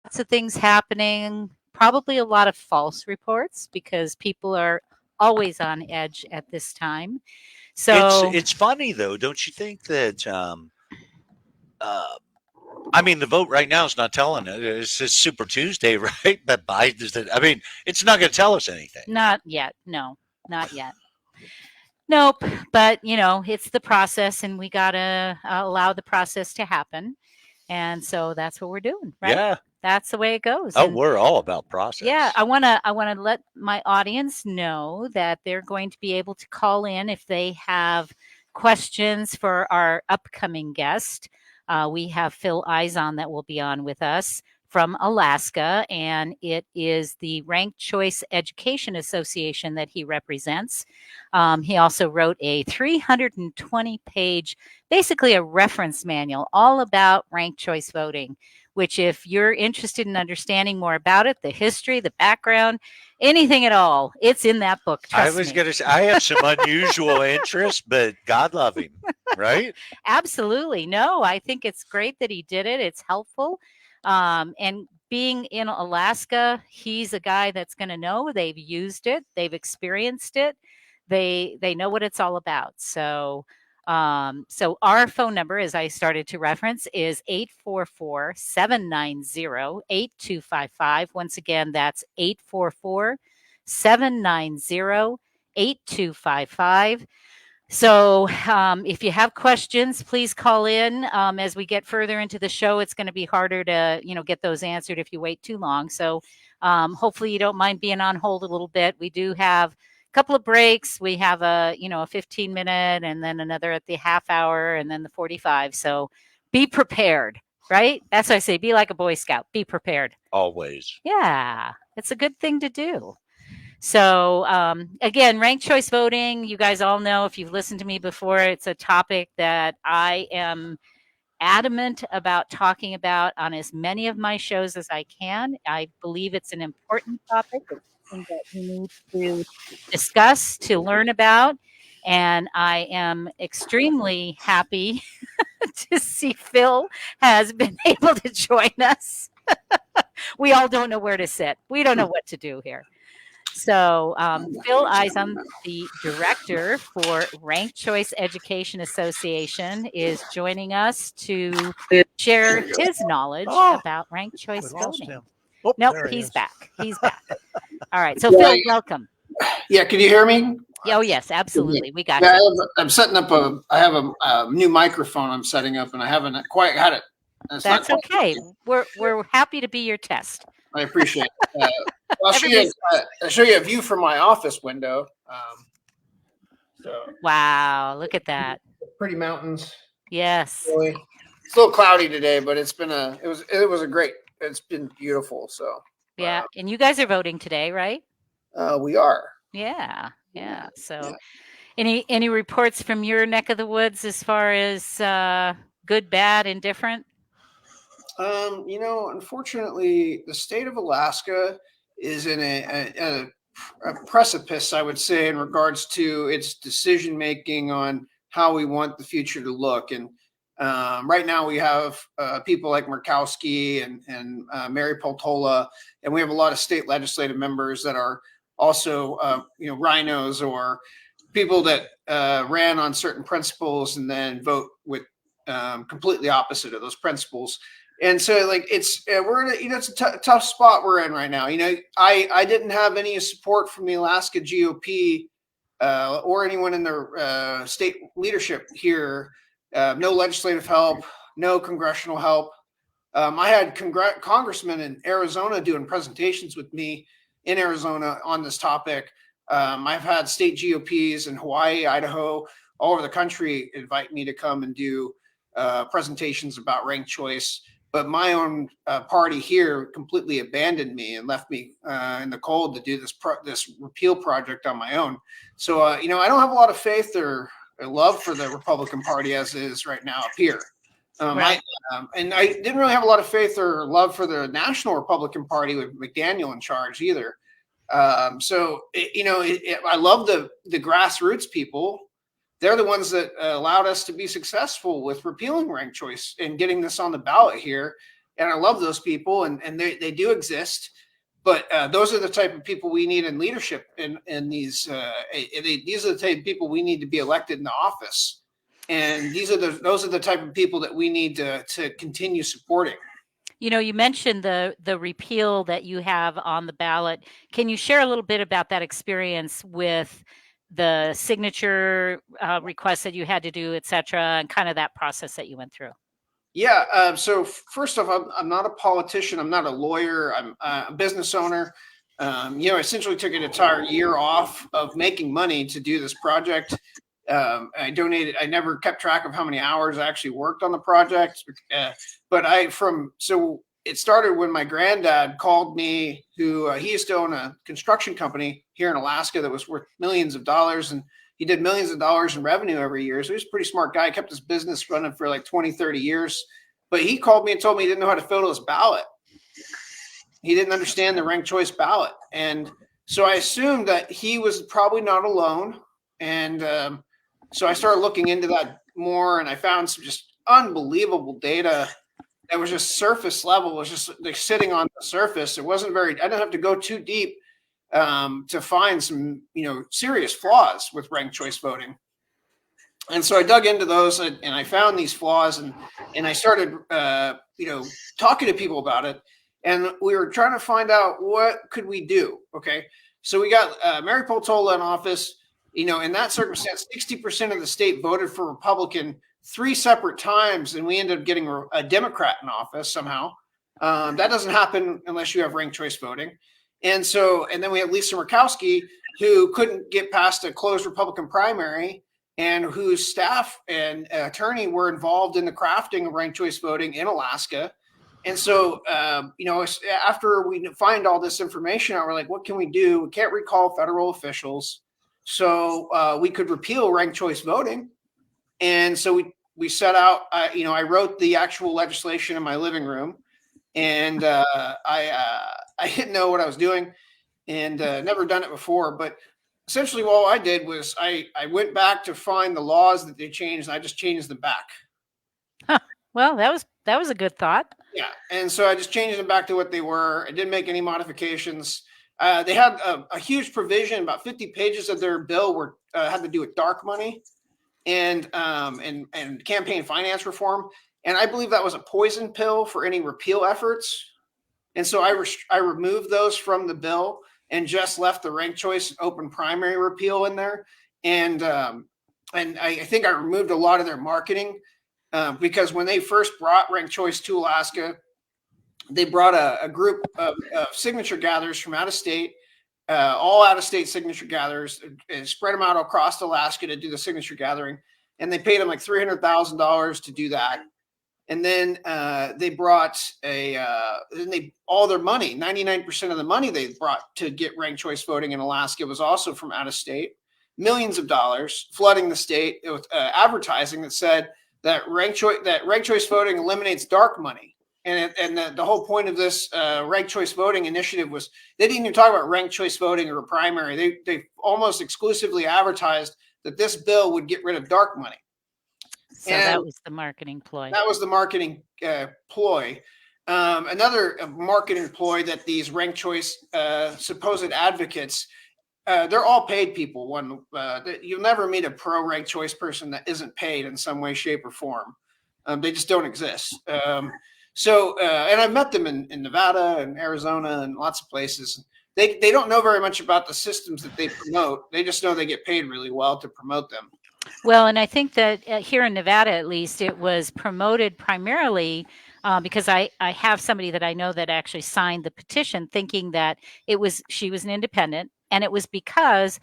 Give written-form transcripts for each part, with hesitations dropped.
lots of things happening, probably a lot of false reports because people are always on edge at this time. So, It's funny though, don't you think that uh, I mean, the vote right now is not telling it. It's Super Tuesday, right? But Biden's. I mean, it's not going to tell us anything. not yet. No, not yet. Nope. But, it's the process and we got to allow the process to happen. And so that's what we're doing, right? Yeah. That's the way it goes. Oh, And we're all about yeah, process. I want to let my audience know that they're going to be able to call in if they have questions for our upcoming guest. We have Phil Izon that will be on with us from Alaska, and it is the Ranked Choice Education Association that he represents. He also wrote a 320-page, basically a reference manual, all about ranked choice voting, which if you're interested in understanding more about it, the history, the background, anything at all, it's in that book. I Trust was me. going to say, I have some unusual interests, but God love him, right? Absolutely. No, I think it's great that he did it. It's helpful. And being in Alaska, he's a guy that's going to know. They've used it, they've experienced it, they know what it's all about. So our phone number, as I started to reference, is 844-790-8255. Once again, that's 844-790-8255. So, if you have questions, please call in. As we get further into the show, it's going to be harder to, get those answered if you wait too long. So, hopefully, you don't mind being on hold a little bit. We do have a couple of breaks. We have a 15-minute, and then another at the half hour, and then the 45. So, be prepared. Right? That's what I say. Be like a Boy Scout. Be prepared. Always. Yeah, it's a good thing to do. So, again, ranked choice voting, you guys all know if you've listened to me before, it's a topic that I am adamant about talking about on as many of my shows as I can. I believe it's an important topic. It's something that we need to discuss, to learn about. And I am extremely happy to see Phil has been able to join us. We all don't know where to sit. We don't know what to do here. So, Phil Izon, the director for Ranked Choice Education Association, is joining us to share his knowledge about ranked choice voting. Oh, Nope, there he he's is. back. He's back. All right. So, Yeah, Phil, welcome. yeah. Can you hear me? Oh, yes, absolutely. We got Yeah, you. I'm setting up I have a new microphone I'm setting up, and I haven't quite had it. That's okay. We're happy to be your test. I appreciate it. I'll show you a view from my office window. Wow, look at that. Pretty mountains. Yes. Really. It's a little cloudy today, but it's been it's been beautiful. So Yeah, and you guys are voting today, right? we are. Yeah. So, any reports from your neck of the woods as far as good, bad, indifferent? Unfortunately, the state of Alaska is in a precipice, I would say, in regards to its decision making on how we want the future to look. And right now, we have people like Murkowski and Mary Peltola, and we have a lot of state legislative members that are also, rhinos or people that ran on certain principles and then vote with completely opposite of those principles. And so, like, we're in it's a tough spot we're in right now. I didn't have any support from the Alaska GOP or anyone in the state leadership here. No legislative help, no congressional help. I had congressmen in Arizona doing presentations with me in Arizona on this topic. I've had state GOPs in Hawaii, Idaho, all over the country invite me to come and do presentations about ranked choice. But my own party here completely abandoned me and left me in the cold to do this repeal project on my own. So, I don't have a lot of faith or love for the Republican Party as it is right now up here. Right. And I didn't really have a lot of faith or love for the National Republican Party with McDaniel in charge either. I love the grassroots people. They're the ones that allowed us to be successful with repealing ranked choice and getting this on the ballot here. and I love those people, and they do exist. But those are the type of people we need in leadership, in these these are the type of people we need to be elected into office, and those are the type of people that we need to continue supporting. You know, you mentioned the repeal that you have on the ballot. Can you share a little bit about that experience with the signature requests that you had to do, et cetera, and kind of that process that you went through? Yeah. So first off, I'm not a politician. I'm not a lawyer. I'm a business owner. You know, I essentially took an entire year off of making money to do this project. I donated. I never kept track of how many hours I actually worked on the project. But so it started when my granddad called me, who he used to own a construction company here in Alaska that was worth millions of dollars, and he did millions of dollars in revenue every year. So he was a pretty smart guy, kept his business running for like 20, 30 years. But he called me and told me he didn't know how to fill his ballot. He didn't understand the ranked choice ballot. And so I assumed that he was probably not alone. And so I started looking into that more, and I found some just unbelievable data that was just surface level. It was just like sitting on the surface. It wasn't I didn't have to go too deep to find some, serious flaws with ranked choice voting. And so I dug into those, and I found these flaws, and I started, talking to people about it. And we were trying to find out what could we do. Okay. So we got Mary Peltola in office. In that circumstance, 60% of the state voted for Republican 3 separate times, and we ended up getting a Democrat in office somehow. That doesn't happen unless you have ranked choice voting. And then we have Lisa Murkowski, who couldn't get past a closed Republican primary, and whose staff and attorney were involved in the crafting of ranked choice voting in Alaska. And so, after we find all this information out, we're like, what can we do? We can't recall federal officials. So we could repeal ranked choice voting. And so we set out, I wrote the actual legislation in my living room, and I didn't know what I was doing, and never done it before. But essentially all I did was I went back to find the laws that they changed, and I just changed them back. Huh. Well, that was a good thought. Yeah. And so I just changed them back to what they were. I didn't make any modifications. They had a huge provision. About 50 pages of their bill had to do with dark money and campaign finance reform. And I believe that was a poison pill for any repeal efforts. And so I removed those from the bill and just left the ranked choice open primary repeal in there. And I think I removed a lot of their marketing because when they first brought ranked choice to Alaska, they brought a group of signature gatherers from out of state, all out of state signature gatherers, and spread them out across Alaska to do the signature gathering. And they paid them like $300,000 to do that. And then they brought all their money, 99% of the money they brought to get ranked choice voting in Alaska was also from out of state, millions of dollars flooding the state with advertising that said that ranked choice voting eliminates dark money. And the whole point of this ranked choice voting initiative was they didn't even talk about ranked choice voting or a primary. They almost exclusively advertised that this bill would get rid of dark money. So that was the marketing ploy. That was the marketing ploy. Another marketing ploy that these ranked choice supposed advocates, they're all paid people. You'll never meet a pro ranked choice person that isn't paid in some way, shape, or form. They just don't exist. And I've met them in Nevada and Arizona and lots of places. They don't know very much about the systems that they promote. They just know they get paid really well to promote them. Well, and I think that here in Nevada, at least, it was promoted primarily because I have somebody that I know that actually signed the petition thinking that she was an independent, and it was because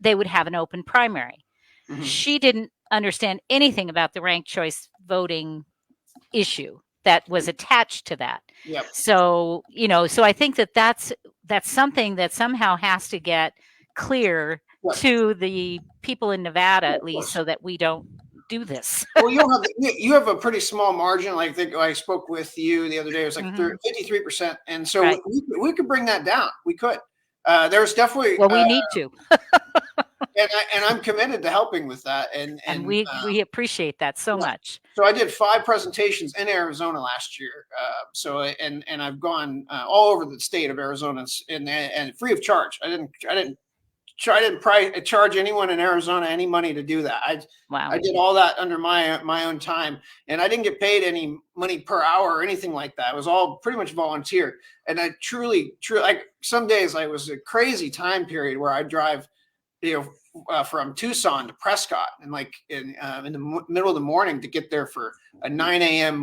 they would have an open primary. Mm-hmm. She didn't understand anything about the ranked choice voting issue that was attached to that. Yep. So, so I think that's something that somehow has to get clear to the people in Nevada, at least, so that we don't do this. Well, you have a pretty small margin. Like I spoke with you the other day, it was like 53%. And so we could bring that down. We could. There's definitely. Well, we need to. and I'm committed to helping with that. And we appreciate that so much. So I did 5 presentations in Arizona last year. And I've gone all over the state of Arizona and free of charge. I didn't charge anyone in Arizona any money to do that. I did all that under my own time, and I didn't get paid any money per hour or anything like that. It was all pretty much volunteer. And I truly, like some days I was a crazy time period where I drive, from Tucson to Prescott, and like in the middle of the morning to get there for a 9 a.m.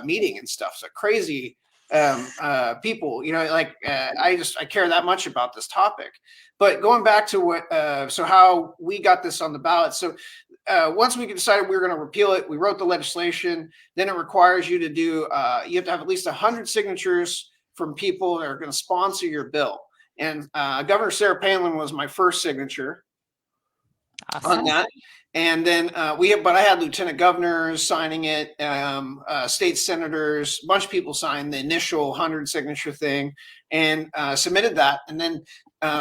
meeting and stuff. So crazy people, I care that much about this topic. But going back to how we got this on the ballot. So once we decided we were going to repeal it, we wrote the legislation. Then it requires you to do, you have to have at least 100 signatures from people that are going to sponsor your bill. And Governor Sarah Palin was my first signature on that. And then but I had lieutenant governors signing it, state senators, a bunch of people signed the initial 100 signature thing and submitted that. And then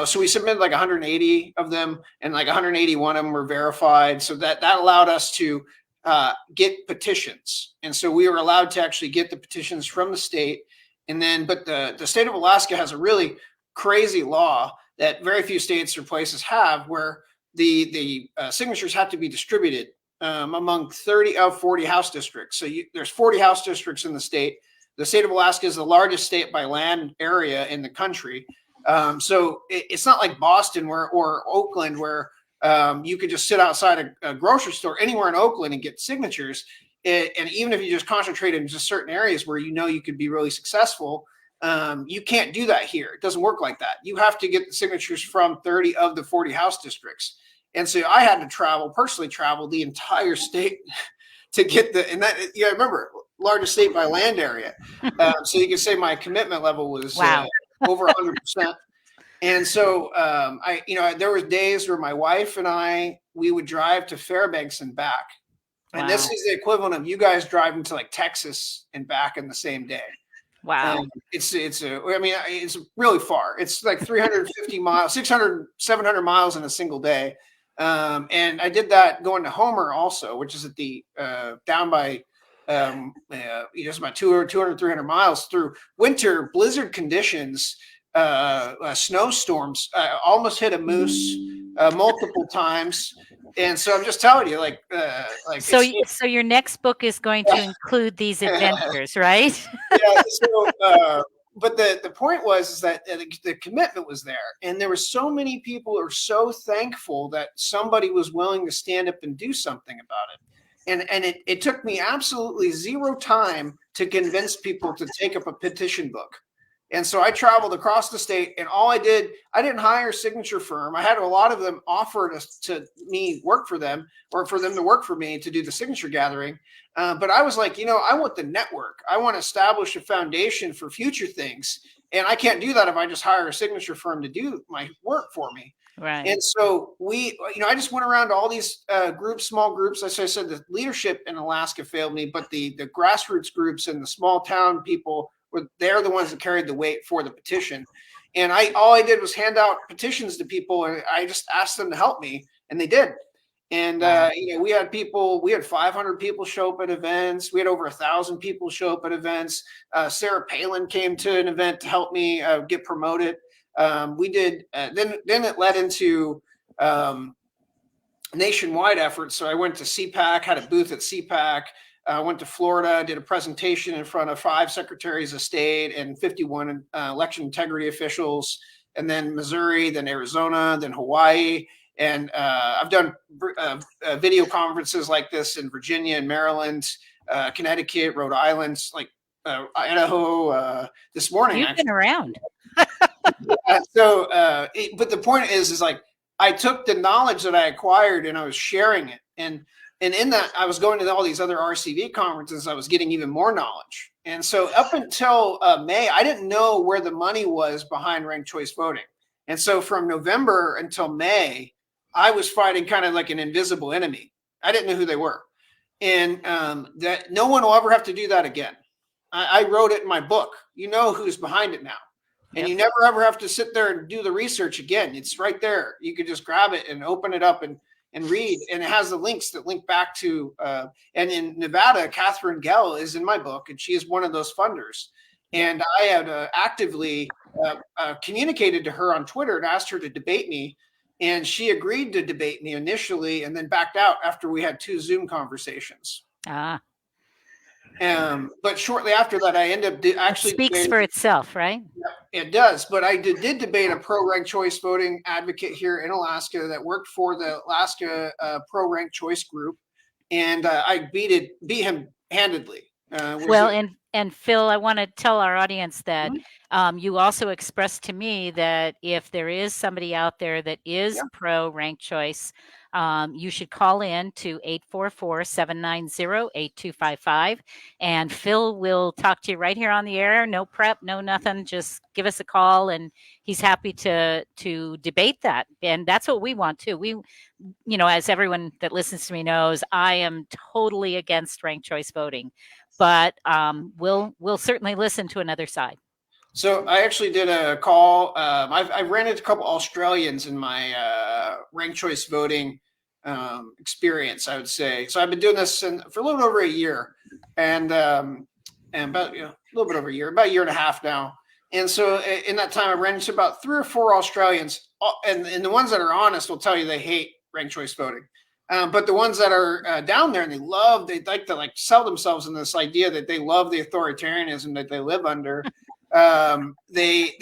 so we submitted like 180 of them, and like 181 of them were verified. So that allowed us to get petitions. And so we were allowed to actually get the petitions from the state. And then, but the state of Alaska has a really crazy law that very few states or places have, where the signatures have to be distributed among 30 of 40 House districts. So there's 40 House districts in the state. The state of Alaska is the largest state by land area in the country. So it's not like Boston or Oakland, where you could just sit outside a grocery store anywhere in Oakland and get signatures. And even if you just concentrate in just certain areas where you could be really successful, you can't do that here. It doesn't work like that. You have to get the signatures from 30 of the 40 House districts. And so I had to personally travel the entire state to get remember, largest state by land area. So you can say my commitment level was over 100%. And so there was days where my wife and we would drive to Fairbanks and back. And this is the equivalent of you guys driving to like Texas and back in the same day. Wow. It's really far. It's like 350 miles, 600, 700 miles in a single day. And I did that going to Homer also, which is at the down by just about 200, 300 miles through winter blizzard conditions, snowstorms. I almost hit a moose multiple times. And so I'm just telling you, so your next book is going to include these adventures, right? Yeah. So, but the point was that the commitment was there, and there were so many people who are so thankful that somebody was willing to stand up and do something about it. And it took me absolutely zero time to convince people to take up a petition book. And so I traveled across the state, and I didn't hire a signature firm. I had a lot of them offer to me work for them, or for them to work for me to do the signature gathering. But I was like, I want the network. I want to establish a foundation for future things. And I can't do that if I just hire a signature firm to do my work for me. Right. And so I just went around to all these groups, small groups. As I said, the leadership in Alaska failed me, but the grassroots groups and the small town people, they're the ones that carried the weight for the petition. And all I did was hand out petitions to people, and I just asked them to help me, and they did. And we had 500 people show up at events. We had over 1,000 people show up at events. Sarah Palin came to an event to help me get promoted. We did. Then it led into nationwide efforts. So I went to CPAC, had a booth at CPAC. Went to Florida, did a presentation in front of 5 secretaries of state and 51 election integrity officials, and then Missouri, then Arizona, then Hawaii. And I've done video conferences like this in Virginia and Maryland, Connecticut, Rhode Island, Idaho. This morning, you've been around. But the point is like, I took the knowledge that I acquired and I was sharing it. And in that, I was going to all these other RCV conferences. I was getting even more knowledge. And so up until May, I didn't know where the money was behind ranked choice voting. And so from November until May, I was fighting kind of like an invisible enemy. I didn't know who they were. And that no one will ever have to do that again. I wrote it in my book. You know who's behind it now. And you never ever have to sit there and do the research again. It's right there. You could just grab it and open it up and read. And it has the links that link back to, and in Nevada, Catherine Gell is in my book, and she is one of those funders. And I had actively communicated to her on Twitter and asked her to debate me. And she agreed to debate me initially and then backed out after we had 2 Zoom conversations. But shortly after that, I ended up actually. It speaks for itself, right? Yeah, it does. But I did debate a pro-ranked choice voting advocate here in Alaska that worked for the Alaska pro-ranked choice group, and I beat him handedly. And Phil, I want to tell our audience that you also expressed to me that if there is somebody out there that is pro ranked choice, you should call in to 844-790-8255, and Phil will talk to you right here on the air. No prep, no nothing. Just give us a call, and he's happy to debate that. And that's what we want too. We, as everyone that listens to me knows, I am totally against ranked choice voting, but we'll certainly listen to another side. So I actually did a call. I ran into a couple Australians in my ranked choice voting experience, I would say. So I've been doing this for a little over a year, and about a little bit over a year, about a year and a half now. And so in that time, I ran into about 3 or 4 Australians, and the ones that are honest will tell you they hate ranked choice voting. But the ones that are down there and they like to sell themselves in this idea that they love the authoritarianism that they live under. They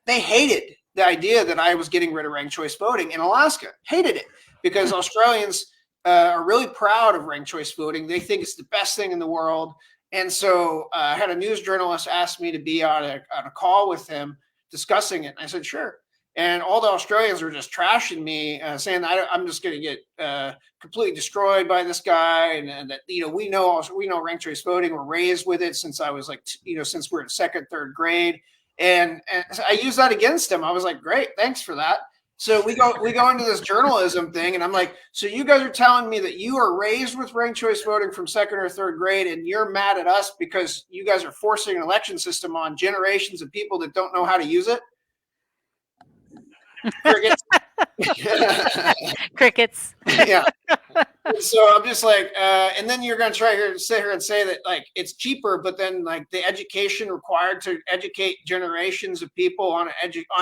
hated the idea that I was getting rid of ranked choice voting in Alaska. Hated it because Australians are really proud of ranked choice voting. They think it's the best thing in the world. And so I had a news journalist ask me to be on a call with him discussing it. And I said, sure. And all the Australians were just trashing me, saying that I'm just going to get completely destroyed by this guy, and that we know ranked choice voting. We're raised with it since I was since we're in 2nd, 3rd grade, and I used that against him. I was like, great, thanks for that. So we go into this journalism thing, and I'm like, so you guys are telling me that you are raised with ranked choice voting from 2nd or 3rd grade, and you're mad at us because you guys are forcing an election system on generations of people that don't know how to use it? Crickets. Crickets. Yeah. So I'm just like, and then you're going to sit here and say that it's cheaper, but then the education required to educate generations of people on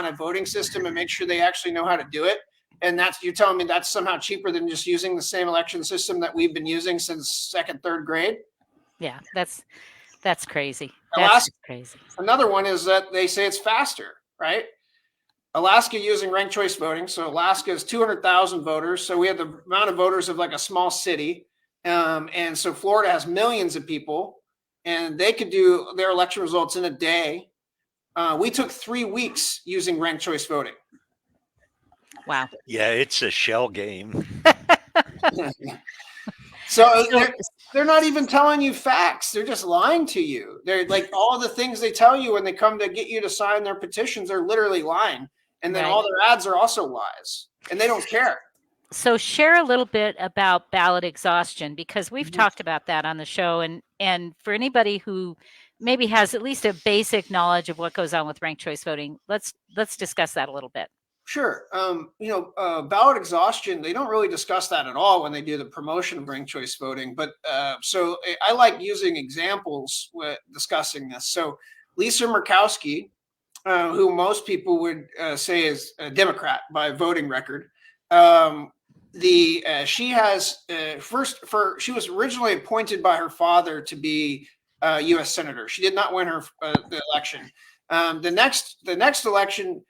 a voting system and make sure they actually know how to do it. And you're telling me that's somehow cheaper than just using the same election system that we've been using since 2nd, 3rd grade. Yeah, that's crazy. That's crazy. Another one is that they say it's faster, right? Alaska using ranked choice voting. So Alaska is 200,000 voters. So we have the amount of voters of a small city. And so Florida has millions of people, and they could do their election results in a day. We took 3 weeks using ranked choice voting. Wow. Yeah, it's a shell game. So they're not even telling you facts. They're just lying to you. They're all the things they tell you when they come to get you to sign their petitions are literally lying. And then all their ads are also lies, and they don't care. So share a little bit about ballot exhaustion, because we've talked about that on the show. And for anybody who maybe has at least a basic knowledge of what goes on with ranked choice voting, let's discuss that a little bit. Sure. Ballot exhaustion, they don't really discuss that at all when they do the promotion of ranked choice voting. But so I like using examples with discussing this. So Lisa Murkowski, who most people would say is a Democrat by voting record. She was originally appointed by her father to be a U.S. senator. She did not win the election. The next election,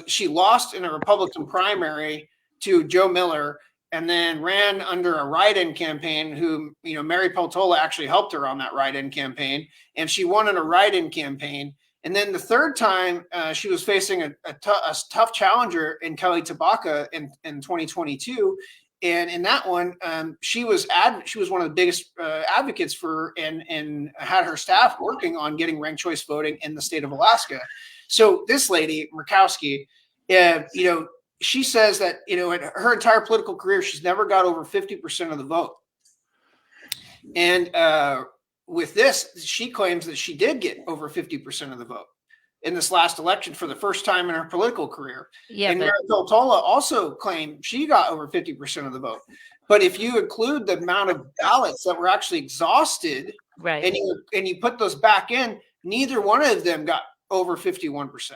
she lost in a Republican primary to Joe Miller, and then ran under a write-in campaign. Mary Peltola actually helped her on that write-in campaign, and she won in a write-in campaign. And then the third time, she was facing a tough challenger in Kelly Tabaka in 2022, and in that one, she was one of the biggest advocates for and had her staff working on getting ranked choice voting in the state of Alaska. So this lady Murkowski, she says that in her entire political career, she's never got over 50% of the vote, and with this, she claims that she did get over 50% of the vote. in this last election for the first time in her political career. Yeah, and but Mary Peltola also claimed she got over 50% of the vote. But if you include the amount of ballots that were actually exhausted, right. and you put those back in, neither one of them got over 51%.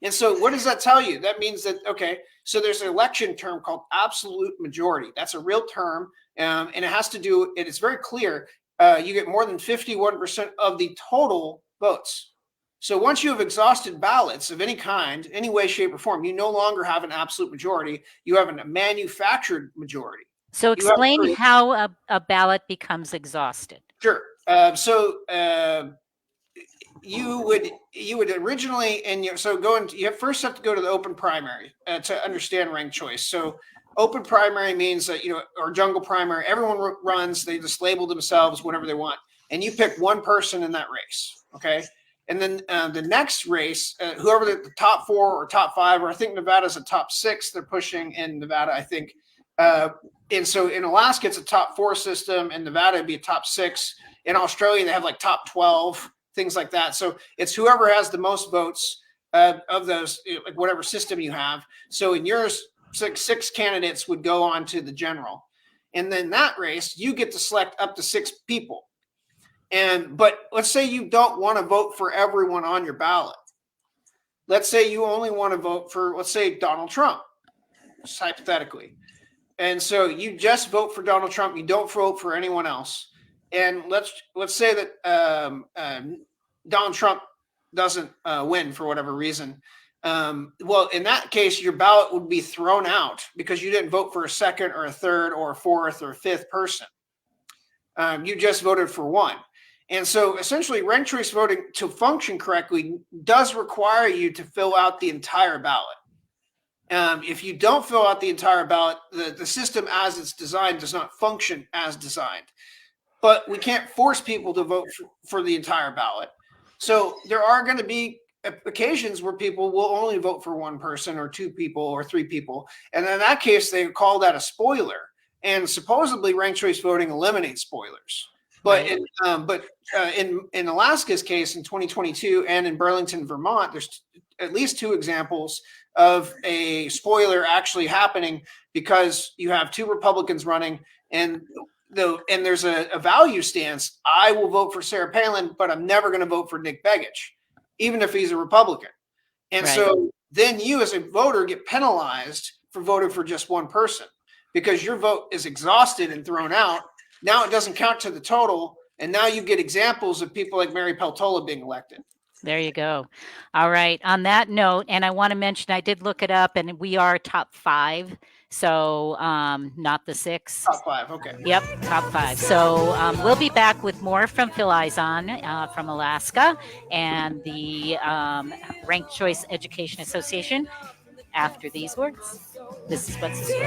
And so what does that tell you? That means that, okay, so there's an election term called absolute majority. That's a real term, and it has to do, and it's very clear, you get more than 51% of the total votes. So once you have exhausted ballots of any kind, any way, shape, or form, you no longer have an absolute majority. You have a manufactured majority. So explain how a ballot becomes exhausted. Sure. You would originally, and you first have to go to the open primary to understand ranked choice. So open primary means that, or jungle primary, everyone runs, they just label themselves whatever they want. And you pick one person in that race. Okay. And then the next race, whoever the top 4 or top 5, or I think Nevada's a top 6, they're pushing in Nevada, I think. And so in Alaska, it's a top 4 system. In Nevada, it'd be a top 6. In Australia, they have like top 12, things like that. So it's whoever has the most votes of those, like whatever system you have. So in yours, six candidates would go on to the general. And then that race, you get to select up to 6 people. But let's say you don't want to vote for everyone on your ballot. Let's say you only want to vote for, let's say, Donald Trump, just hypothetically. And so you just vote for Donald Trump. You don't vote for anyone else. And let's say that Donald Trump doesn't win for whatever reason. Well, in that case, your ballot would be thrown out because you didn't vote for a second or a third or a fourth or a fifth person. You just voted for one. And so essentially ranked choice voting to function correctly does require you to fill out the entire ballot. If you don't fill out the entire ballot, the system as it's designed does not function as designed. But we can't force people to vote for the entire ballot. So there are going to be occasions where people will only vote for one person or 2 people or 3 people. And in that case, they call that a spoiler. And supposedly ranked choice voting eliminates spoilers. But in Alaska's case in 2022 and in Burlington, Vermont, there's at least 2 examples of a spoiler actually happening because you have 2 Republicans running and there's a value stance. I will vote for Sarah Palin, but I'm never going to vote for Nick Begich, even if he's a Republican. And so then you as a voter get penalized for voting for just one person because your vote is exhausted and thrown out. Now it doesn't count to the total. And now you get examples of people like Mary Peltola being elected. There you go. All right. On that note, and I want to mention, I did look it up and we are top 5. So not the 6. Top 5. Okay. Yep. Top 5. So we'll be back with more from Phil Izon from Alaska and the Ranked Choice Education Association after these words. This is What's the Story.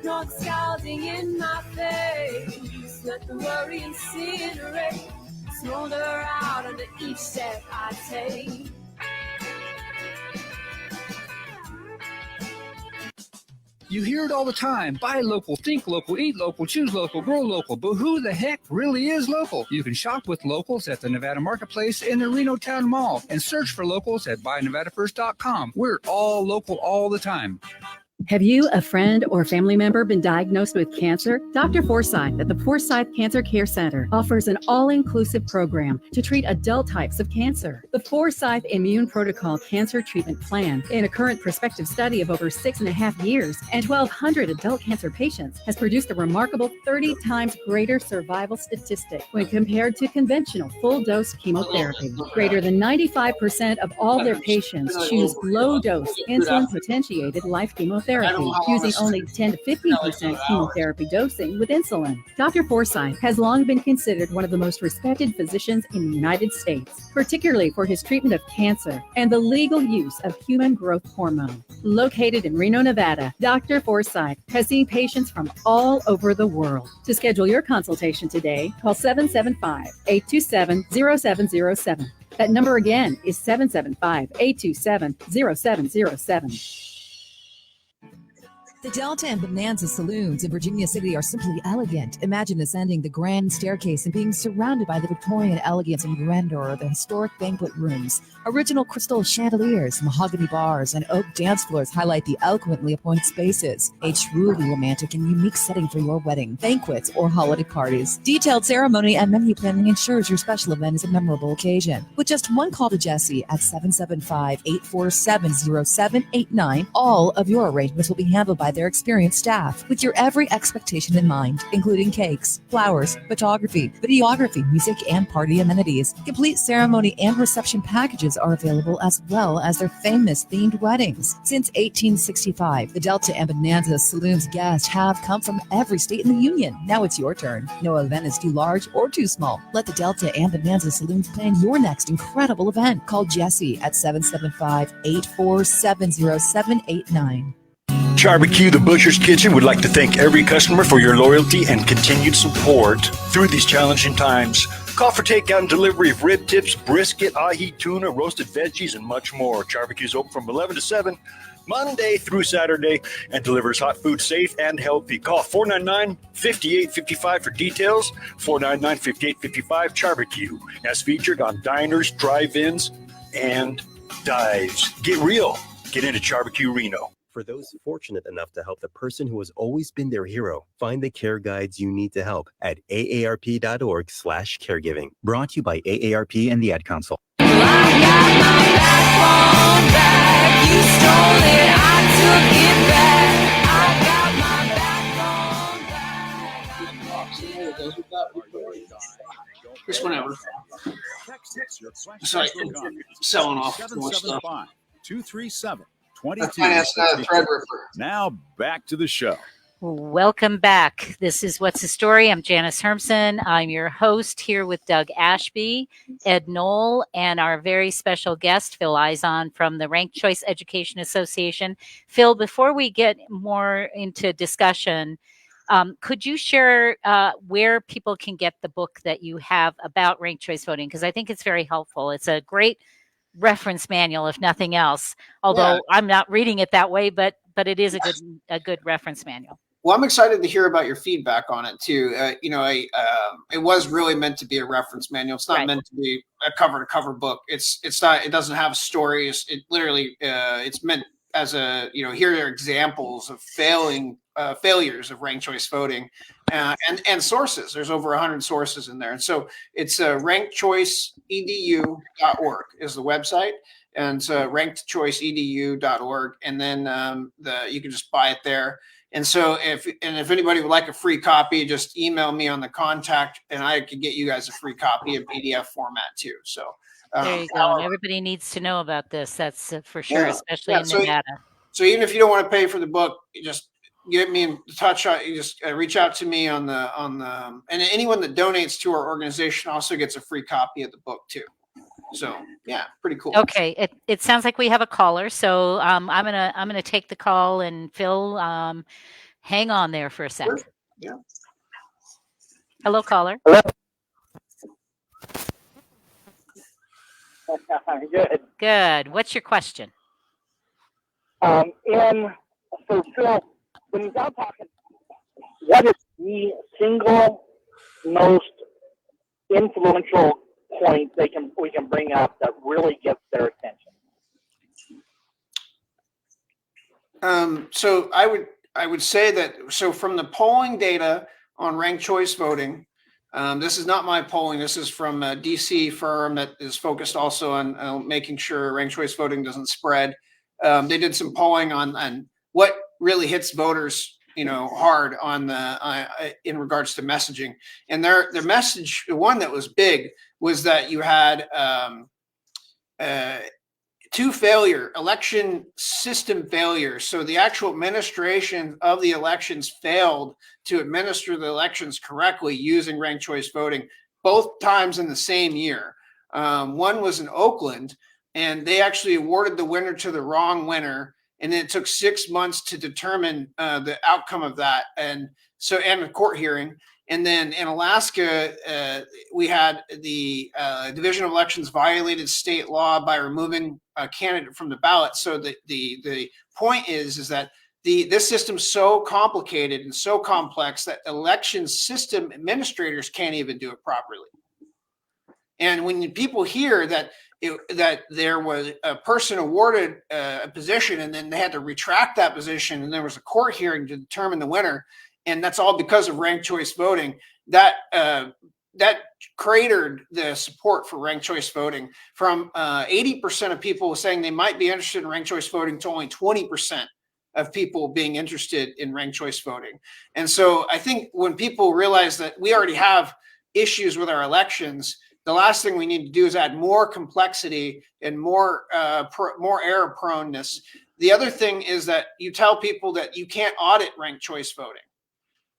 Not scalding in my face. Let the worry incinerate. Smolder out under each step I take. You hear it all the time. Buy local, think local, eat local, choose local, grow local. But who the heck really is local? You can shop with locals at the Nevada Marketplace in the Reno Town Mall and search for locals at buynevadafirst.com. We're all local all the time. Have you, a friend, or family member been diagnosed with cancer? Dr. Forsyth at the Forsyth Cancer Care Center offers an all-inclusive program to treat adult types of cancer. The Forsyth Immune Protocol Cancer Treatment Plan, in a current prospective study of over 6.5 years and 1,200 adult cancer patients, has produced a remarkable 30 times greater survival statistic when compared to conventional full-dose chemotherapy. Greater than 95% of all their patients choose low-dose insulin-potentiated life chemotherapy, using only 10 to 15% chemotherapy dosing with insulin. Dr. Forsyth has long been considered one of the most respected physicians in the United States, particularly for his treatment of cancer and the legal use of human growth hormone. Located in Reno, Nevada, Dr. Forsyth has seen patients from all over the world. To schedule your consultation today, call 775-827-0707. That number again is 775-827-0707. The Delta and Bonanza saloons in Virginia City are simply elegant. Imagine ascending the grand staircase and being surrounded by the Victorian elegance and grandeur of the historic banquet rooms. Original crystal chandeliers, mahogany bars, and oak dance floors highlight the eloquently appointed spaces. A truly romantic and unique setting for your wedding, banquets, or holiday parties. Detailed ceremony and menu planning ensures your special event is a memorable occasion. With just one call to Jesse at 775-847-0789, all of your arrangements will be handled by their experienced staff with your every expectation in mind, including cakes, flowers, photography, videography, music, and party amenities. Complete ceremony and reception packages are available, as well as their famous themed weddings. Since 1865, the Delta and Bonanza Saloons guests have come from every state in the union. Now it's your turn. No event is too large or too small. Let the Delta and Bonanza Saloons plan your next incredible event. Call Jesse at 775-847-0789. Barbecue, the Butcher's Kitchen, would like to thank every customer for your loyalty and continued support through these challenging times. Call for takeout and delivery of rib tips, brisket, ahi, tuna, roasted veggies, and much more. Barbecue's open from 11 to 7, Monday through Saturday, and delivers hot food safe and healthy. Call 499-5855 for details. 499-5855 Barbecue, as featured on diners, drive-ins, and dives. Get real. Get into Barbecue Reno. For those fortunate enough to help the person who has always been their hero, find the care guides you need to help at aarp.org/caregiving. Brought to you by AARP and the Ad Council. Just whenever. Sorry, selling off more stuff. 237 Now back to the show. Welcome back. This is What's the Story? I'm Janice Hermson. I'm your host here with Doug Ashby, Ed Knoll, and our very special guest, Phil Izon from the Ranked Choice Education Association. Phil, before we get more into discussion, could you share where people can get the book that you have about ranked choice voting? Because I think it's very helpful. It's a great reference manual, if nothing else, although I'm not reading it that way, but it is a good reference manual. Well, I'm excited to hear about your feedback on it too. It was really meant to be a reference manual. It's not meant to be a cover-to-cover book. It's not. It doesn't have stories. It literally it's meant as a here are examples of failures of ranked choice voting and sources. There's over 100 sources in there, and so it's rankedchoiceedu.org is the website. And it's rankedchoiceedu.org, and then you can just buy it there. And so if anybody would like a free copy, just email me on the contact, and I could get you guys a free copy in PDF format too. So there you go. Everybody needs to know about this. That's for sure, especially in Nevada. So even if you don't want to pay for the book, you just get me in touch. You just reach out to me on the and anyone that donates to our organization also gets a free copy of the book too. So yeah, pretty cool. Okay, it sounds like we have a caller, so I'm gonna take the call, and Phil, hang on there for a sec. Yeah. Hello, caller. Hello. Good. What's your question? So Phil, when you're out talking, what is the single most influential point we can bring up that really gets their attention? So I would say that from the polling data on ranked choice voting, this is not my polling. This is from a DC firm that is focused also on making sure ranked choice voting doesn't spread. They did some polling on what really hits voters hard on in regards to messaging, and their message, the one that was big, was that you had election system failures. So the actual administration of the elections failed to administer the elections correctly using ranked choice voting, both times in the same year. One was in Oakland, and they actually awarded the winner to the wrong winner. And then it took 6 months to determine the outcome of that, and a court hearing. And then in Alaska, we had the Division of Elections violated state law by removing a candidate from the ballot. So the point is that this system's so complicated and so complex that election system administrators can't even do it properly. And when people hear that that there was a person awarded a position and then they had to retract that position and there was a court hearing to determine the winner, and that's all because of ranked choice voting, that cratered the support for ranked choice voting from 80% of people saying they might be interested in ranked choice voting to only 20% of people being interested in ranked choice voting. And so I think when people realize that we already have issues with our elections, the last thing we need to do is add more complexity and more error proneness. The other thing is that you tell people that you can't audit ranked choice voting.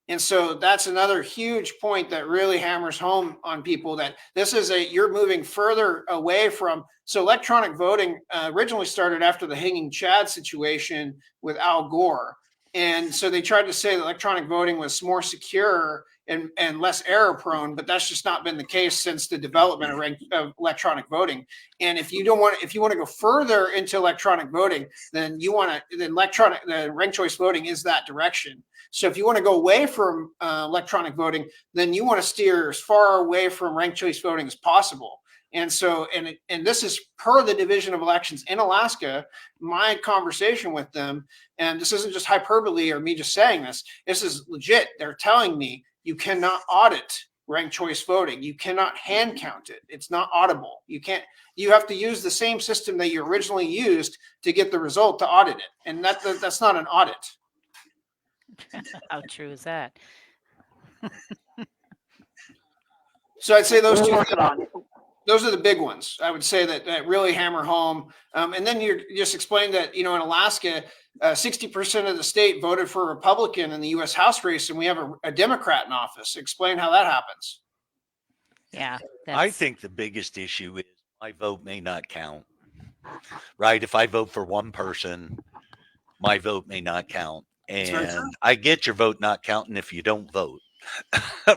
And so that's another huge point that really hammers home on people that this is you're moving further away from. So electronic voting originally started after the hanging Chad situation with Al Gore. And so they tried to say that electronic voting was more secure and less error prone, but that's just not been the case since the development of electronic voting. And if you want to go further into electronic voting, then the ranked choice voting is that direction. So if you want to go away from electronic voting, then you want to steer as far away from ranked choice voting as possible. And so, and this is per the Division of Elections in Alaska, my conversation with them, and this isn't just hyperbole or me just saying this, this is legit. They're telling me you cannot audit ranked choice voting. You cannot hand count it. It's not auditable. You have to use the same system that you originally used to get the result to audit it. And that's not an audit. How true is that? So I'd say those are the big ones. I would say that really hammer home. And then you just explained that, in Alaska, 60% of the state voted for a Republican in the U.S. House race, and we have a Democrat in office. Explain how that happens. Yeah. I think the biggest issue is my vote may not count, right? If I vote for one person, my vote may not count. And I get your vote not counting if you don't vote,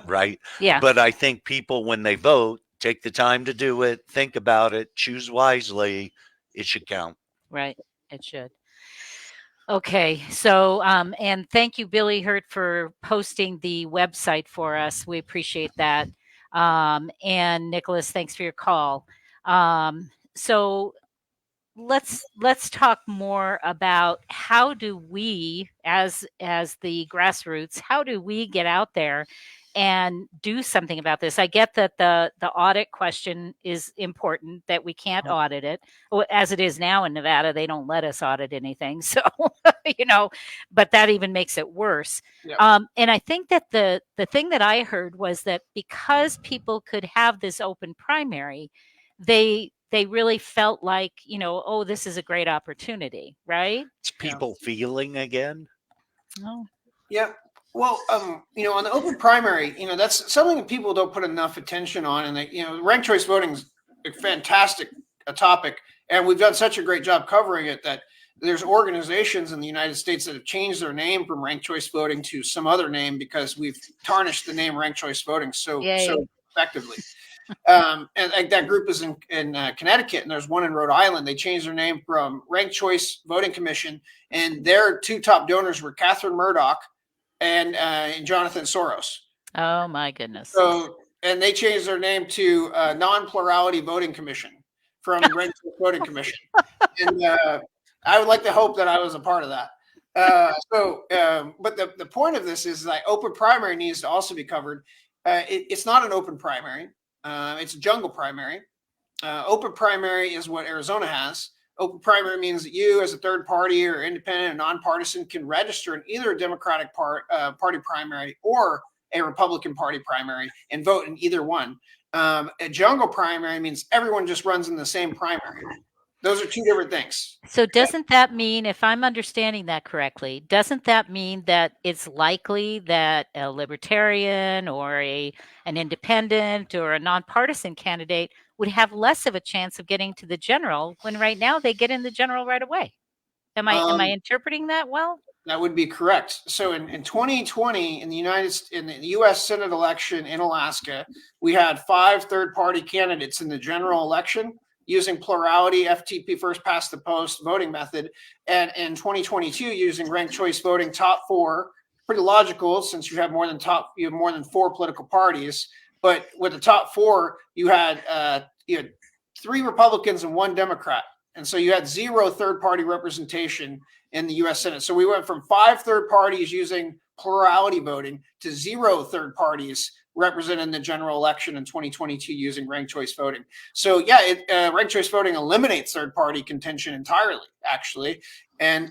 right? Yeah. But I think people, when they vote, take the time to do it, think about it, choose wisely. It should count. Right. It should. Okay. So, and thank you, Billy Hurt, for posting the website for us. We appreciate that. And Nicholas, thanks for your call. So let's talk more about how do we, as the grassroots, how do we get out there and do something about this? I get that the audit question is important, that we can't audit it. As it is now in Nevada, they don't let us audit anything. So, but that even makes it worse. Yeah. And I think that the thing that I heard was that because people could have this open primary, they really felt like, oh, this is a great opportunity, right? It's people feeling again. Oh. Yeah. Well, on the open primary, that's something that people don't put enough attention on. And ranked choice voting is a fantastic topic. And we've done such a great job covering it that there's organizations in the United States that have changed their name from ranked choice voting to some other name because we've tarnished the name ranked choice voting so effectively. And that group is in Connecticut, and there's one in Rhode Island. They changed their name from Ranked Choice Voting Commission, and their two top donors were Catherine Murdoch and Jonathan Soros. Oh my goodness! So, and they changed their name to Non-Plurality Voting Commission from Ranked Choice Voting Commission. And I would like to hope that I was a part of that. But the point of this is that open primary needs to also be covered. It's not an open primary. It's a jungle primary. Open primary is what Arizona has. Open primary means that you, as a third party or independent and nonpartisan, can register in either a Democratic Party primary or a Republican Party primary and vote in either one. A jungle primary means everyone just runs in the same primary. Those are two different things. So doesn't that mean, if I'm understanding that correctly, doesn't that mean that it's likely that a libertarian or an independent or a nonpartisan candidate would have less of a chance of getting to the general when right now they get in the general right away? Am I interpreting that well? That would be correct. So in 2020, in the U.S. Senate election in Alaska, we had 5 third-party candidates in the general election. using plurality, FTP, first past the post voting method, and in 2022 using ranked choice voting, top four. Pretty logical since you have more than four political parties. But with the top four, you had 3 Republicans and 1 Democrat, and so you had 0 third-party representation in the U.S. Senate. So we went from 5 third parties using plurality voting to 0 third parties represented in the general election in 2022 using ranked choice voting. So ranked choice voting eliminates third-party contention entirely, actually, and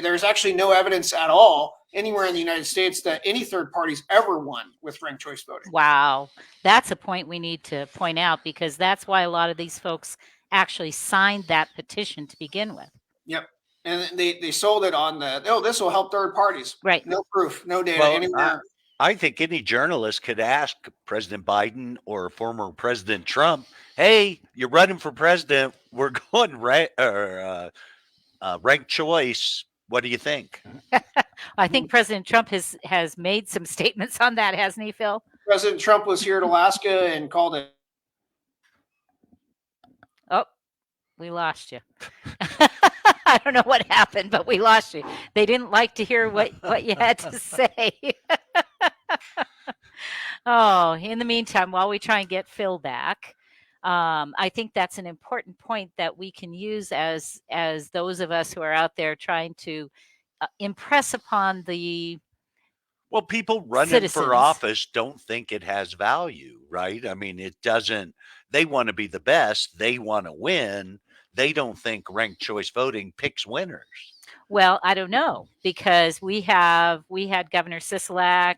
there's actually no evidence at all anywhere in the United States that any third parties ever won with ranked choice voting. Wow. That's a point we need to point out, because that's why a lot of these folks actually signed that petition to begin with. Yep. And they sold it on this will help third parties. Right. No proof, no data anywhere. I think any journalist could ask President Biden or former President Trump, hey, you're running for president. We're going ranked choice. What do you think? I think President Trump has made some statements on that, hasn't he, Phil? President Trump was here at Alaska and called it. Oh, we lost you. I don't know what happened, but we lost you. They didn't like to hear what you had to say. Oh, in the meantime, while we try and get Phil back, I think that's an important point that we can use as those of us who are out there trying to impress upon the people running citizens for office don't think it has value, right? I mean, it doesn't. They want to be the best. They want to win. They don't think ranked choice voting picks winners. Well, I don't know, because we had Governor Sisolak,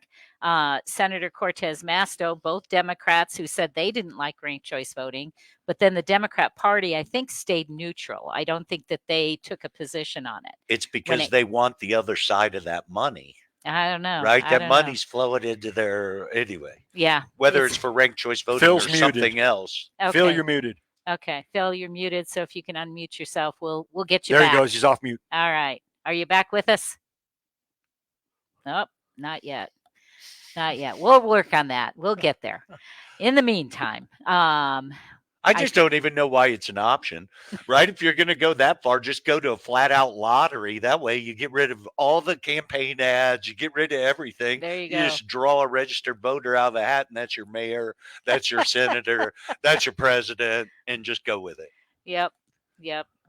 Senator Cortez Masto, both Democrats, who said they didn't like ranked choice voting, but then the Democrat Party, I think, stayed neutral. I don't think that they took a position on it. It's because they want the other side of that money. I don't know. Right? That money's flowing into their anyway. Yeah. Whether it's for ranked choice voting Phil's or muted. something else. Okay. Phil, you're muted. Okay, Phil, you're muted. So if you can unmute yourself, we'll get you There back. he goes. He's off mute. All right. Are you back with us? Nope, not yet. Not yet. We'll work on that. We'll get there. In the meantime, I just don't even know why it's an option, right? If you're going to go that far, just go to a flat out lottery. That way you get rid of all the campaign ads. You get rid of everything. There you go. You just draw a registered voter out of the hat, and that's your mayor. That's your senator. That's your president, and just go with it. Yep.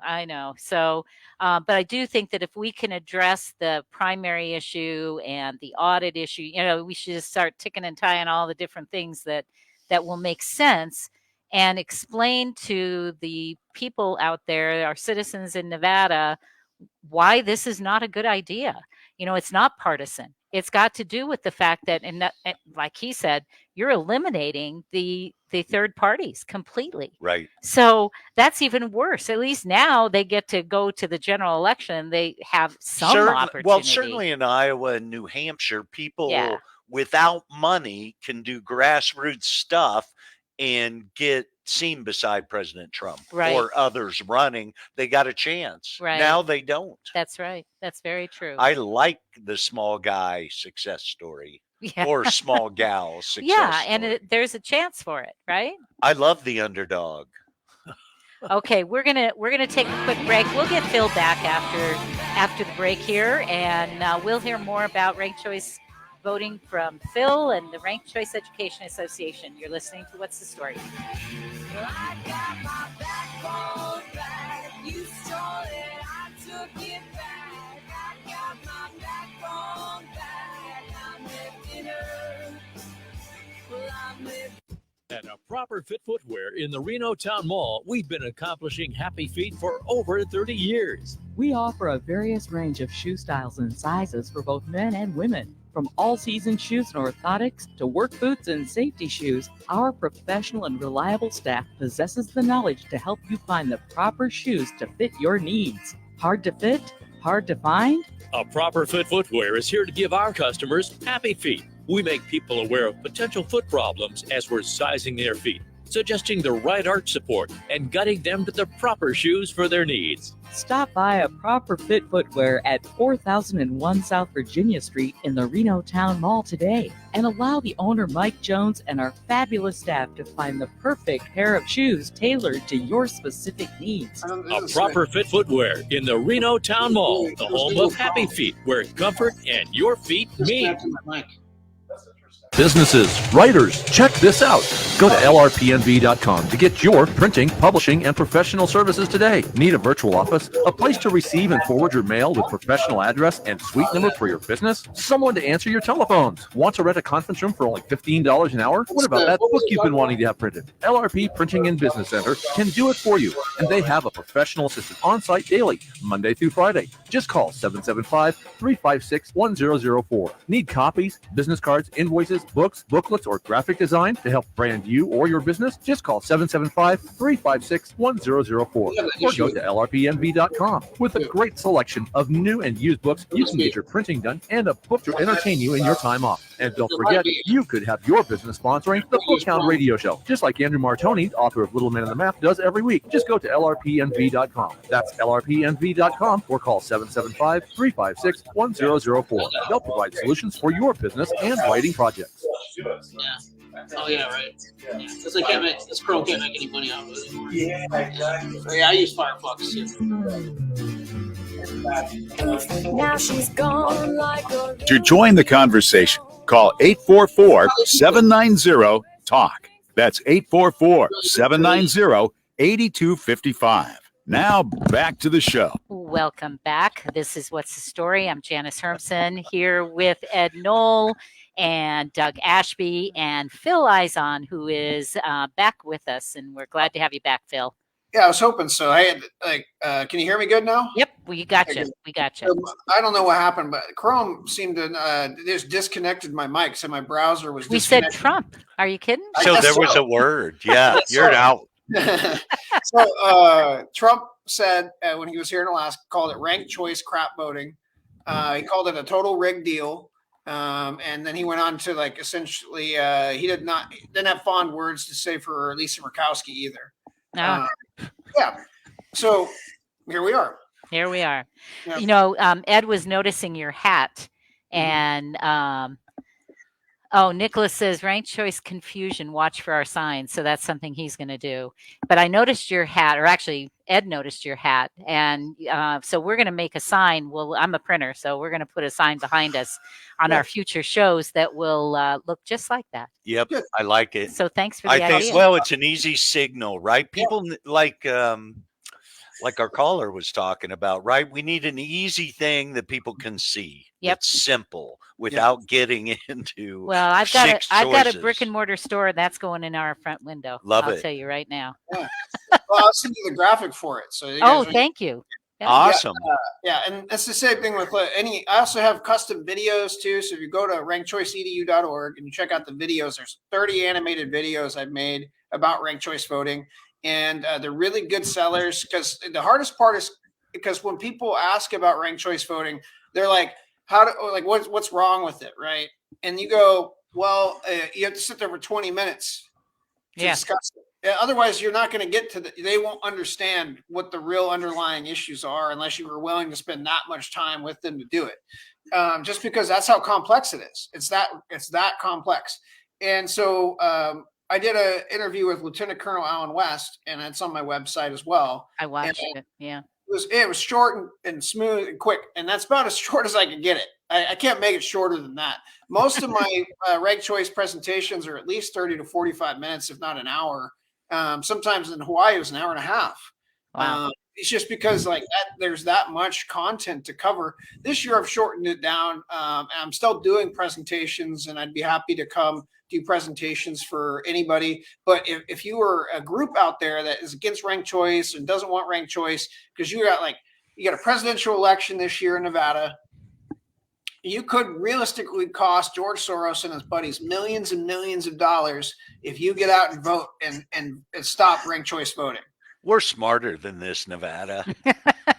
I know. So, but I do think that if we can address the primary issue and the audit issue, we should just start ticking and tying all the different things that will make sense, and explain to the people out there, our citizens in Nevada, why this is not a good idea. It's not partisan. It's got to do with the fact that, and like he said, you're eliminating the third parties completely. Right. So that's even worse. At least now they get to go to the general election. They have some opportunity. Well, certainly in Iowa and New Hampshire, people without money can do grassroots stuff and get seen beside President Trump or others running. They got a chance. Right. Now they don't. That's right. That's very true. I like the small guy success story or small gal success story. And there's a chance for it, right? I love the underdog. Okay, we're gonna take a quick break. We'll get Phil back after the break here, and we'll hear more about ranked choice voting from Phil and the Ranked Choice Education Association. You're listening to What's the Story? I got my backbone back. You stole it, I took it back. I got my backbone back. I'm lifting her. Well, I'm lifting. At A Proper Fit Footwear in the Reno Town Mall, we've been accomplishing happy feet for over 30 years. We offer a various range of shoe styles and sizes for both men and women. From all-season shoes and orthotics to work boots and safety shoes, our professional and reliable staff possesses the knowledge to help you find the proper shoes to fit your needs. Hard to fit? Hard to find? A Proper Fit Footwear is here to give our customers happy feet. We make people aware of potential foot problems as we're sizing their feet. suggesting the right art support and guiding them to the proper shoes for their needs. Stop by a Proper Fit Footwear at 4001 South Virginia Street in the Reno Town Mall today and allow the owner Mike Jones and our fabulous staff to find the perfect pair of shoes tailored to your specific needs. A Proper Fit Footwear in the Reno Town Mall, the home of Happy Feet, where comfort and your feet meet. Businesses, writers, check this out. Go to lrpnv.com to get your printing, publishing, and professional services today. Need a virtual office? A place to receive and forward your mail with professional address and suite number for your business? Someone to answer your telephones? Want to rent a conference room for only $15 an hour? What about that book you've been wanting to have printed? LRP Printing and Business Center can do it for you, and they have a professional assistant on site daily, Monday through Friday. Just call 775-356-1004. Need copies, business cards, invoices, books, booklets, or graphic design to help brand you or your business? Just call 775-356-1004 or go to lrpnv.com. With a great selection of new and used books, you can get your printing done and a book to entertain you in your time off. And don't forget, you could have your business sponsoring the Bookhound Radio Show, just like Andrew Martoni, author of Little Man in the Map, does every week. Just go to lrpnv.com. That's lrpnv.com or call 775-356-1004. They'll provide solutions for your business and writing projects. Yeah. Oh yeah, right. Because they can't make this pro can't make any money out of it. Yeah, exactly. Yeah, I use Firefox too. Now she's gone like a To join the conversation, call 844-790-TALK. That's 844-790-8255. Now back to the show. Welcome back. This is What's the Story. I'm Janice Hermson here with Ed Knoll and Doug Ashby and Phil Izon, who is back with us, and we're glad to have you back, Phil. Yeah, I was hoping so. I had can you hear me good now? Yep, we got you. We got you. I don't know what happened, but Chrome seemed to just disconnected my mic, so my browser was. We said Trump. Are you kidding? So there was a word. Yeah, you're out. So Trump said when he was here in Alaska, called it ranked choice crap voting. He called it a total rigged deal. And then he went on to essentially he didn't have fond words to say for Lisa Murkowski either. No. Yeah. So here we are. Here we are. Yep. You know, Ed was noticing your hat, and Nicholas says ranked choice confusion. Watch for our signs. So that's something he's going to do. But I noticed your hat, or actually Ed noticed your hat, and so we're going to make a sign. Well, I'm a printer, so we're going to put a sign behind us on our future shows that will look just like that. Yep, I like it. So thanks for the idea. Well, it's an easy signal, right? People like our caller was talking about, right? We need an easy thing that people can see. Yep. It's simple without getting into. Well, I've got a brick and mortar store that's going in our front window. I'll tell you right now. Yeah. Well, I'll send you the graphic for it. So thank you. Yeah. Awesome. Yeah, and that's the same thing with I also have custom videos too. So if you go to rankchoiceedu.org and you check out the videos, there's 30 animated videos I've made about ranked choice voting, and they're really good sellers. Because the hardest part is because when people ask about ranked choice voting, they're like, what's wrong with it, right? And you go, well, you have to sit there for 20 minutes to discuss it. Otherwise, you're not going to get to they won't understand what the real underlying issues are unless you were willing to spend that much time with them to do it. Just because that's how complex it is. It's that complex. And so I did an interview with Lieutenant Colonel Alan West, and it's on my website as well. I watched it. Yeah. It was short and smooth and quick, and that's about as short as I can get it. I can't make it shorter than that. Most of my ranked choice presentations are at least 30 to 45 minutes, if not an hour. Sometimes in Hawaii it was an hour and a half. Wow. It's just because there's that much content to cover. This year I've shortened it down. And I'm still doing presentations, and I'd be happy to come do presentations for anybody. But if you were a group out there that is against ranked choice and doesn't want ranked choice, because you got a presidential election this year in Nevada, you could realistically cost George Soros and his buddies millions and millions of dollars if you get out and vote and stop ranked choice voting. We're smarter than this, Nevada.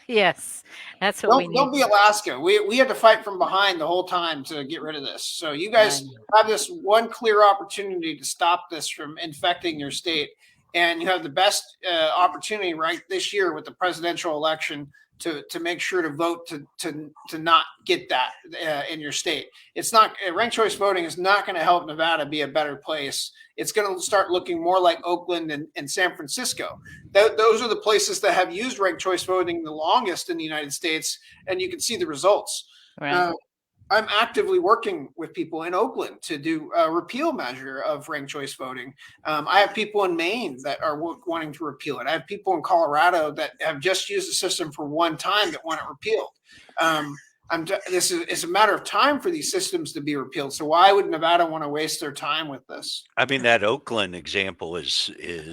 Yes, that's what we need. Don't be Alaska. We had to fight from behind the whole time to get rid of this. So you guys have this one clear opportunity to stop this from infecting your state, and you have the best opportunity right this year with the presidential election to make sure to vote to not get that in your state. It's not ranked choice voting is not going to help Nevada be a better place. It's going to start looking more like Oakland and San Francisco. Those are the places that have used ranked choice voting the longest in the United States, and you can see the results. Right. I'm actively working with people in Oakland to do a repeal measure of ranked choice voting. I have people in Maine that are wanting to repeal it. I have people in Colorado that have just used the system for one time that want it repealed. This is a matter of time for these systems to be repealed. So why would Nevada want to waste their time with this? I mean, that Oakland example is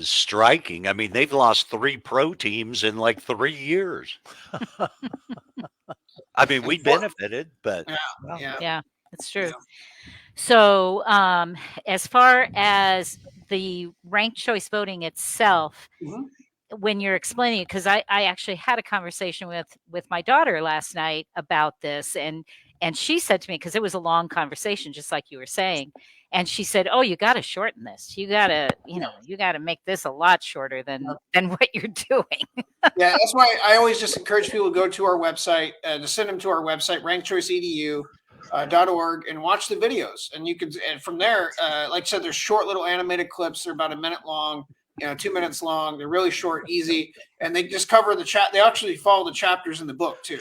striking. I mean, they've lost 3 pro teams in like 3 years. I mean, we benefited, but yeah, it's true. So, as far as the ranked choice voting itself, when you're explaining it, because I actually had a conversation with my daughter last night about this, and she said to me, because it was a long conversation, just like you were saying, and she said, "Oh, you got to shorten this. You got to, you got to make this a lot shorter than what you're doing." Yeah, that's why I always just encourage people to go to our website, to send them to our website, rankchoiceedu.org, and watch the videos. And you can, and from there, like I said, there's short little animated clips. They're about a minute long, 2 minutes long. They're really short, easy, and they just cover the chat. They actually follow the chapters in the book too.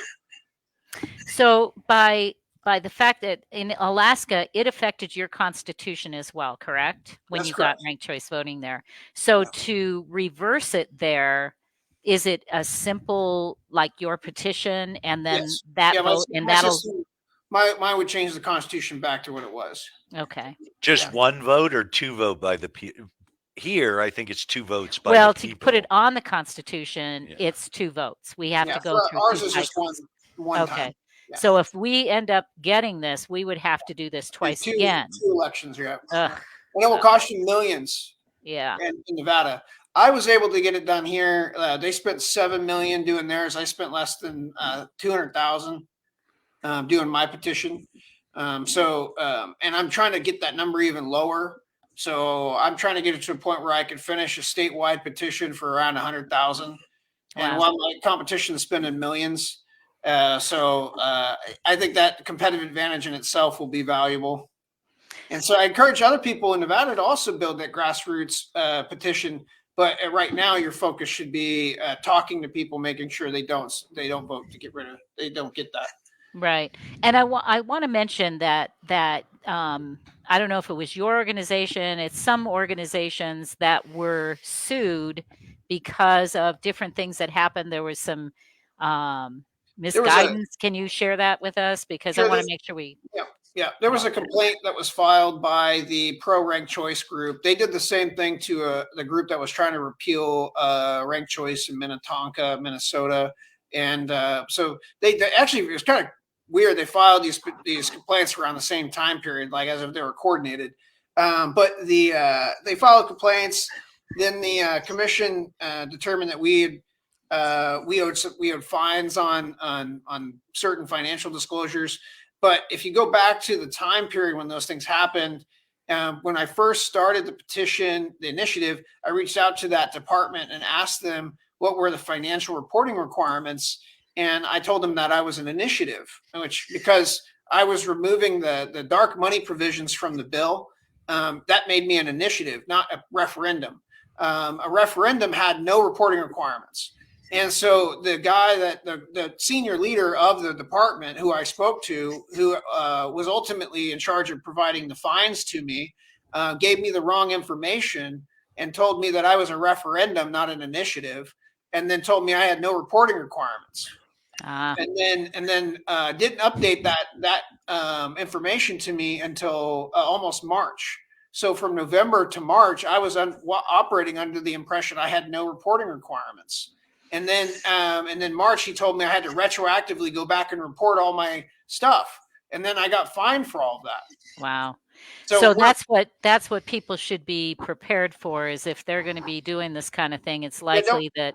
So by the fact that in Alaska, it affected your constitution as well, correct? When That's you correct. got ranked choice voting there. So to reverse it there, is it a simple, like your petition and then that vote, and that'll... Mine would change the constitution back to what it was. Okay. Just one vote or 2 vote by the people? Here, I think it's 2 votes by Well, the to people. put it on the constitution, it's 2 votes. We have to go through ours 2 is just cycles. one Okay. time. Yeah. So if we end up getting this, we would have to do this twice again. 2 elections, yeah. Ugh. And it will cost you millions. Yeah. In Nevada, I was able to get it done here. They spent $7 million doing theirs. I spent less than $200,000 doing my petition. And I'm trying to get that number even lower. So I'm trying to get it to a point where I could finish a statewide petition for around 100,000. And while my competition is spending millions, I think that competitive advantage in itself will be valuable. And so I encourage other people in Nevada to also build that grassroots petition. But right now, your focus should be talking to people, making sure they don't vote to get rid of. They don't get that. Right. And I want to mention that I don't know if it was your organization, it's some organizations that were sued because of different things that happened. There was some misguidance. Can you share that with us? Because I want to make sure we... Yeah. There was a complaint that was filed by the pro ranked choice group. They did the same thing to the group that was trying to repeal ranked choice in Minnetonka, Minnesota. And so they actually, it was kind of weird. They filed these complaints around the same time period, like as if they were coordinated. But they filed complaints. Then the commission determined that we owed fines on certain financial disclosures. But if you go back to the time period when those things happened, when I first started the petition, the initiative, I reached out to that department and asked them what were the financial reporting requirements. And I told them that I was an initiative, because I was removing the dark money provisions from the bill, that made me an initiative, not a referendum. A referendum had no reporting requirements. And so the guy the senior leader of the department who I spoke to, who was ultimately in charge of providing the fines to me, gave me the wrong information and told me that I was a referendum, not an initiative, and then told me I had no reporting requirements. And then didn't update that information to me until almost March. So from November to March, I was operating under the impression I had no reporting requirements. And then March, he told me I had to retroactively go back and report all my stuff. And then I got fined for all of that. Wow. So that's what people should be prepared for, is if they're going to be doing this kind of thing, it's likely that...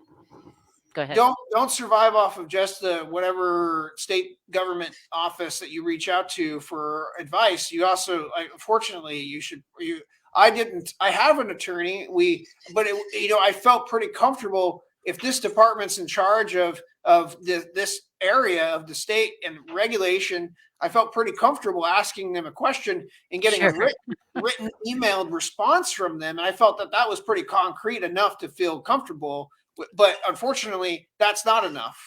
Go ahead. Don't survive off of just the whatever state government office that you reach out to for advice. You also, fortunately, I have an attorney. I felt pretty comfortable if this department's in charge of this area of the state and regulation. I felt pretty comfortable asking them a question and getting a written emailed response from them. And I felt that was pretty concrete enough to feel comfortable. But unfortunately, that's not enough.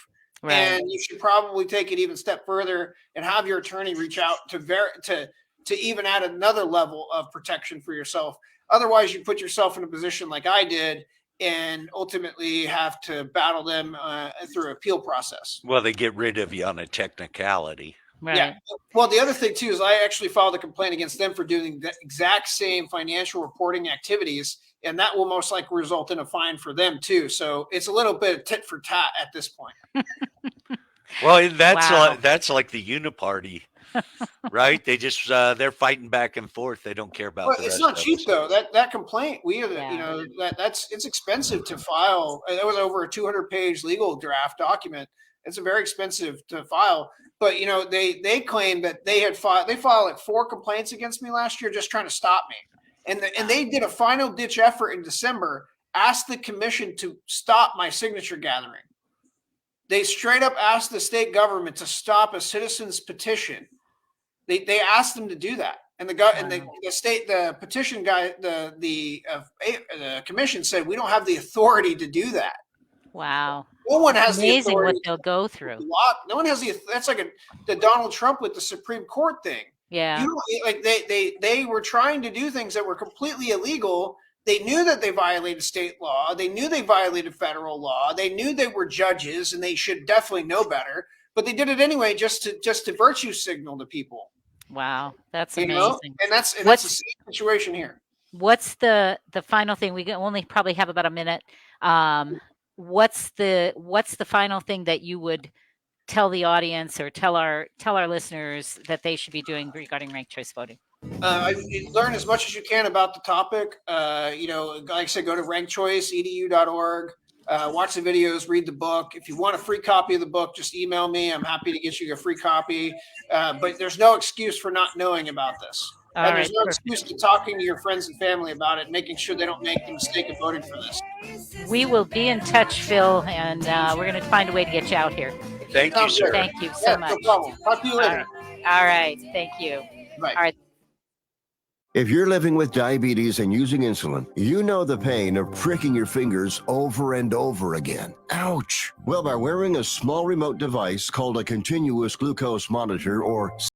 Right. And you should probably take it even a step further and have your attorney reach out to even add another level of protection for yourself. Otherwise, you put yourself in a position like I did and ultimately have to battle them through an appeal process. Well, they get rid of you on a technicality. Right. Yeah. Well, the other thing, too, is I actually filed a complaint against them for doing the exact same financial reporting activities, and that will most likely result in a fine for them, too. So it's a little bit of tit for tat at this point. Well, that's like the uniparty, right? They just they're fighting back and forth. They don't care about. Well, it's not cheap though. That complaint, it's expensive to file. That was over a 200-page legal draft document. It's a very expensive to file. But they claim that they filed like 4 complaints against me last year, just trying to stop me. And they did a final ditch effort in December, asked the commission to stop my signature gathering. They straight up asked the state government to stop a citizen's petition. They asked them to do that, and the petition guy, the commission said we don't have the authority to do that. Wow. No one has the amazing authority what they'll go through. No one has that's like the Donald Trump with the Supreme Court thing. Yeah. They were trying to do things that were completely illegal. They knew that they violated state law. They knew they violated federal law. They knew they were judges and they should definitely know better, but they did it anyway just to virtue signal to people. Wow. That's amazing. And that's the same situation here. What's the final thing? We only probably have about a minute. What's the final thing that you would tell the audience or tell our listeners that they should be doing regarding ranked choice voting? Learn as much as you can about the topic. Like I said, go to rankedchoiceedu.org, watch the videos, read the book. If you want a free copy of the book, just email me. I'm happy to get you a free copy. But there's no excuse for not knowing about this. And there's no excuse to talking to your friends and family about it, making sure they don't make the mistake of voting for this. We will be in touch, Phil, and we're going to find a way to get you out here. Thank you, sir. Thank you so much. No problem. Talk to you later. All right. Thank you. Right. All right. If you're living with diabetes and using insulin, you know the pain of pricking your fingers over and over again. Ouch! Well, by wearing a small remote device called a continuous glucose monitor, or